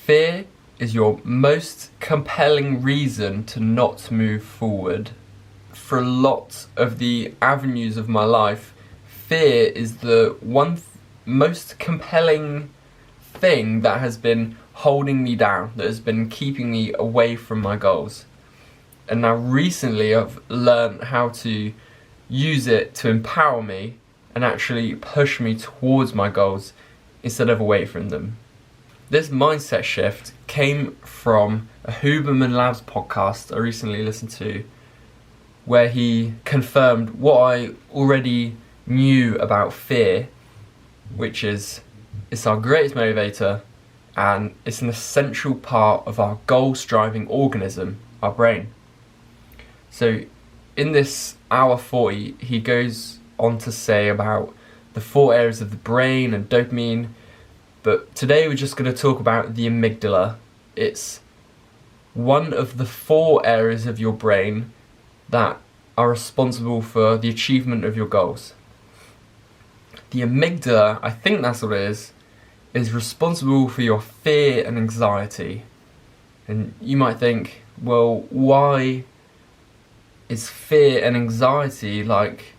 Fear is your most compelling reason to not move forward. For a lot of the avenues of my life, fear is the one most compelling thing that has been holding me down, that has been keeping me away from my goals. And now recently I've learned how to use it to empower me and actually push me towards my goals instead of away from them. This mindset shift came from a Huberman Labs podcast I recently listened to, where he confirmed what I already knew about fear, which is it's our greatest motivator and it's an essential part of our goal-striving organism, our brain. So in this hour 40, he goes on to say about the 4 areas of the brain and dopamine, but today we're just going to talk about the amygdala. It's one of the 4 areas of your brain that are responsible for the achievement of your goals. The amygdala, I think that's what it is responsible for your fear and anxiety. And you might think, well, why is fear and anxiety like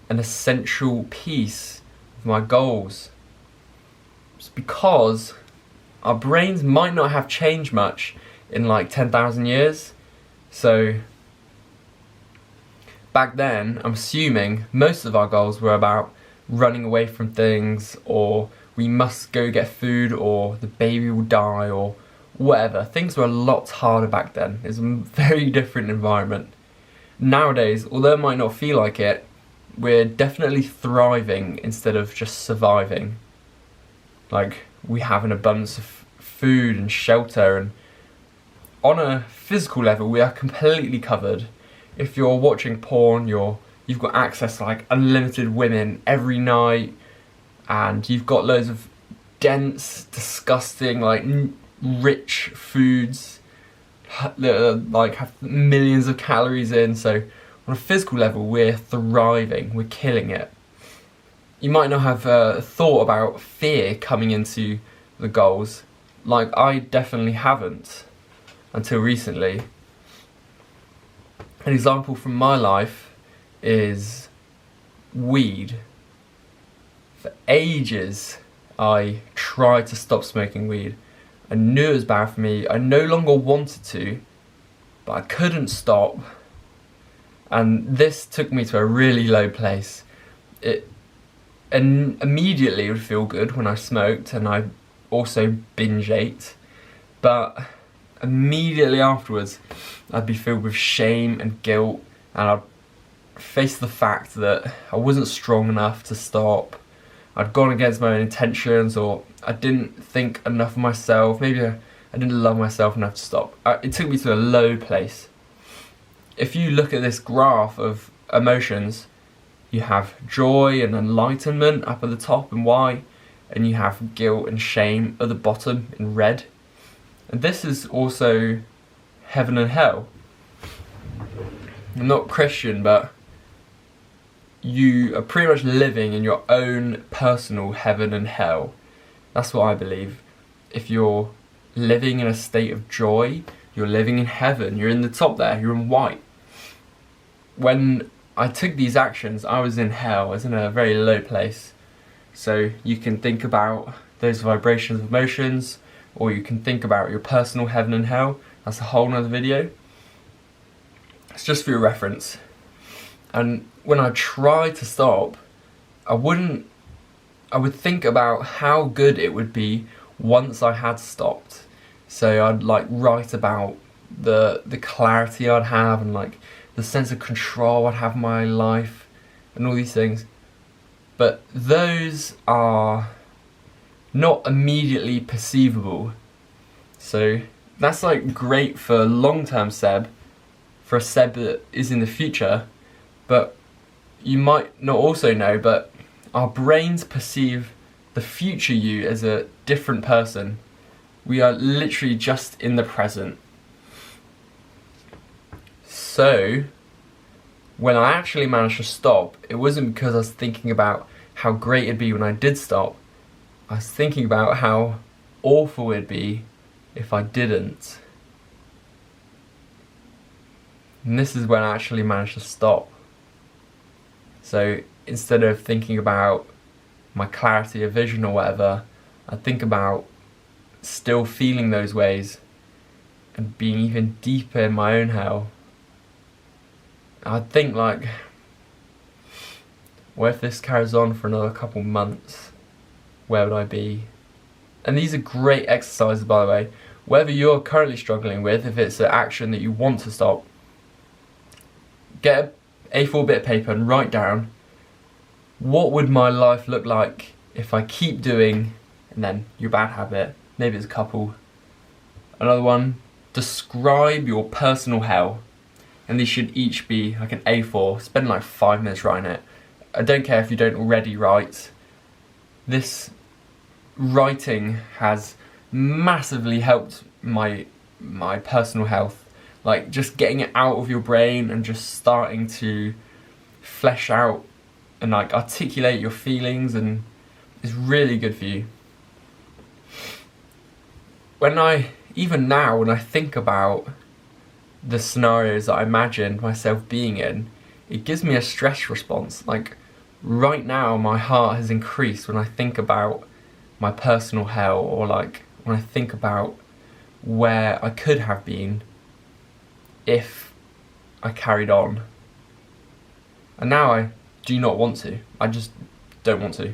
an essential piece of my goals? It's because our brains might not have changed much in like 10,000 years. So back then, I'm assuming most of our goals were about running away from things, or we must go get food, or the baby will die, or whatever. Things were a lot harder back then. It's a very different environment. Nowadays, although it might not feel like it, we're definitely thriving instead of just surviving. Like, we have an abundance of food and shelter, and on a physical level, we are completely covered. If you're watching porn, you've got access to like unlimited women every night, and you've got loads of dense, disgusting, like rich foods that like have millions of calories in. So on a physical level, we're thriving, we're killing it. You might not have thought about fear coming into the goals, like I definitely haven't until recently. An example from my life is weed. For ages, I tried to stop smoking weed. I knew it was bad for me. I no longer wanted to, but I couldn't stop. And this took me to a really low place. And immediately it would feel good when I smoked, and I also binge ate. But immediately afterwards, I'd be filled with shame and guilt, and I'd face the fact that I wasn't strong enough to stop. I'd gone against my own intentions, or I didn't think enough of myself. Maybe I didn't love myself enough to stop. It took me to a low place. If you look at this graph of emotions, you have joy and enlightenment up at the top in Y, and you have guilt and shame at the bottom in red. And this is also heaven and hell. I'm not Christian, but you are pretty much living in your own personal heaven and hell. That's what I believe. If you're living in a state of joy, you're living in heaven. You're in the top there, you're in white. When I took these actions, I was in hell. I was in a very low place. So you can think about those vibrations of emotions, or you can think about your personal heaven and hell. That's a whole nother video. It's just for your reference. And when I tried to stop, I would think about how good it would be once I had stopped. So I'd like write about the clarity I'd have, and like the sense of control I'd have in my life, and all these things. But those are not immediately perceivable. So that's like great for long-term Seb, for a Seb that is in the future, but you might not also know, but our brains perceive the future you as a different person. We are literally just in the present. So when I actually managed to stop, it wasn't because I was thinking about how great it'd be when I did stop. I was thinking about how awful it'd be if I didn't. And this is when I actually managed to stop. So instead of thinking about my clarity of vision or whatever, I think about still feeling those ways and being even deeper in my own hell. I'd think like, what if this carries on for another couple months? Where would I be? And these are great exercises, by the way. Whatever you're currently struggling with, if it's an action that you want to stop, get a A4 bit of paper and write down, what would my life look like if I keep doing, and then your bad habit, maybe it's a couple. Another one, describe your personal hell. And these should each be like an A4, spend like 5 minutes writing it. I don't care if you don't already write. This writing has massively helped my personal health. Like just getting it out of your brain and just starting to flesh out and like articulate your feelings, and it's really good for you. Even now when I think about the scenarios that I imagined myself being in, it gives me a stress response. Like right now my heart has increased when I think about my personal hell, or like when I think about where I could have been if I carried on. And now I do not want to. I just don't want to.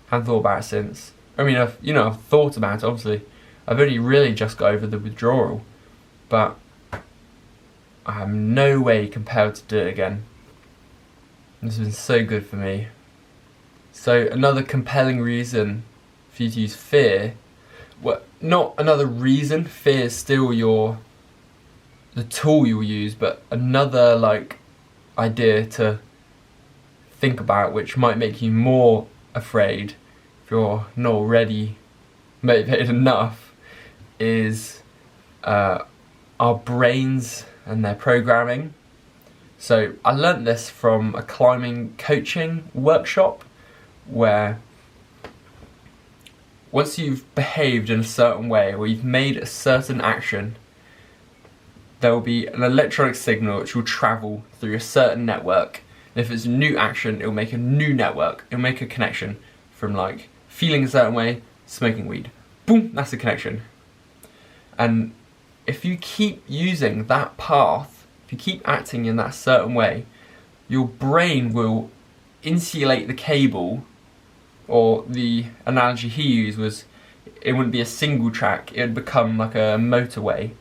Haven't thought about it since. I mean, I've thought about it, obviously. I've only really just got over the withdrawal, but I am no way compelled to do it again. This has been so good for me. So another compelling reason for you to use fear, well, not another reason, fear is still the tool you'll use, but another like idea to think about which might make you more afraid if you're not already motivated enough, is our brains and their programming. So I learnt this from a climbing coaching workshop, where once you've behaved in a certain way or you've made a certain action, there will be an electronic signal which will travel through a certain network. And if it's a new action, it will make a new network. It will make a connection from like feeling a certain way, smoking weed. Boom, that's a connection. And if you keep using that path, if you keep acting in that certain way, your brain will insulate the cable, or the analogy he used was it wouldn't be a single track, it would become like a motorway.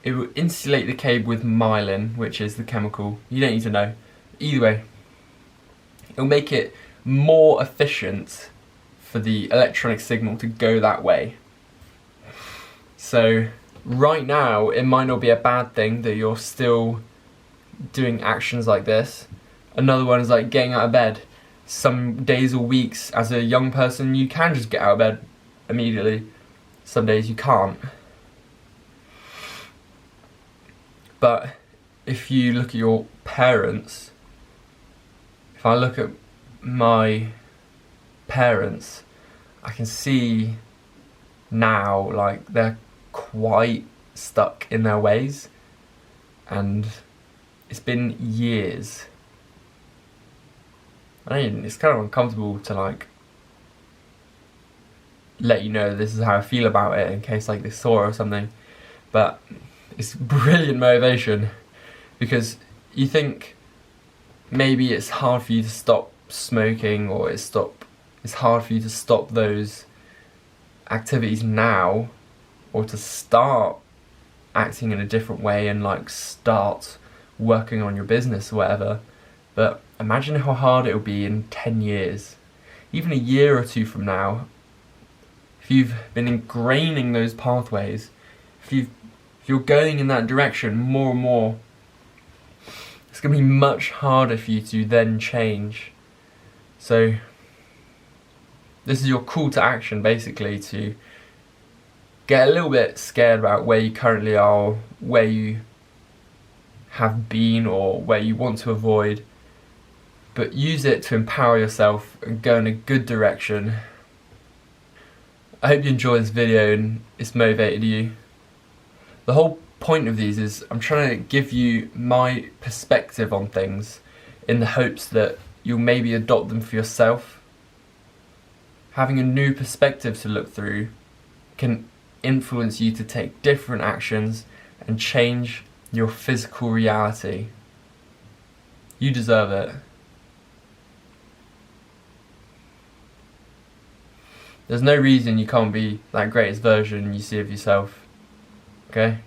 It will insulate the cable with myelin, which is the chemical, you don't need to know. Either way, it'll make it more efficient for the electronic signal to go that way. So right now, it might not be a bad thing that you're still doing actions like this. Another one is like getting out of bed. Some days or weeks as a young person, you can just get out of bed immediately. Some days you can't. But if you look at your parents, if I look at my parents, I can see now like they're quite stuck in their ways, and it's been years. I mean, it's kind of uncomfortable to like let you know this is how I feel about it in case like they saw or something, but it's brilliant motivation, because you think maybe it's hard for you to stop smoking, or it's hard for you to stop those activities now, or to start acting in a different way and like start working on your business or whatever. But imagine how hard it will be in 10 years, even a year or two from now, if you've been ingraining those pathways, if you're going in that direction more and more. It's going to be much harder for you to then change. So this is your call to action, basically, to get a little bit scared about where you currently are, where you have been, or where you want to avoid, but use it to empower yourself and go in a good direction. I hope you enjoy this video and it's motivated you. The whole point of these is I'm trying to give you my perspective on things in the hopes that you'll maybe adopt them for yourself. Having a new perspective to look through can influence you to take different actions and change your physical reality. You deserve it. There's no reason you can't be that greatest version you see of yourself. Okay?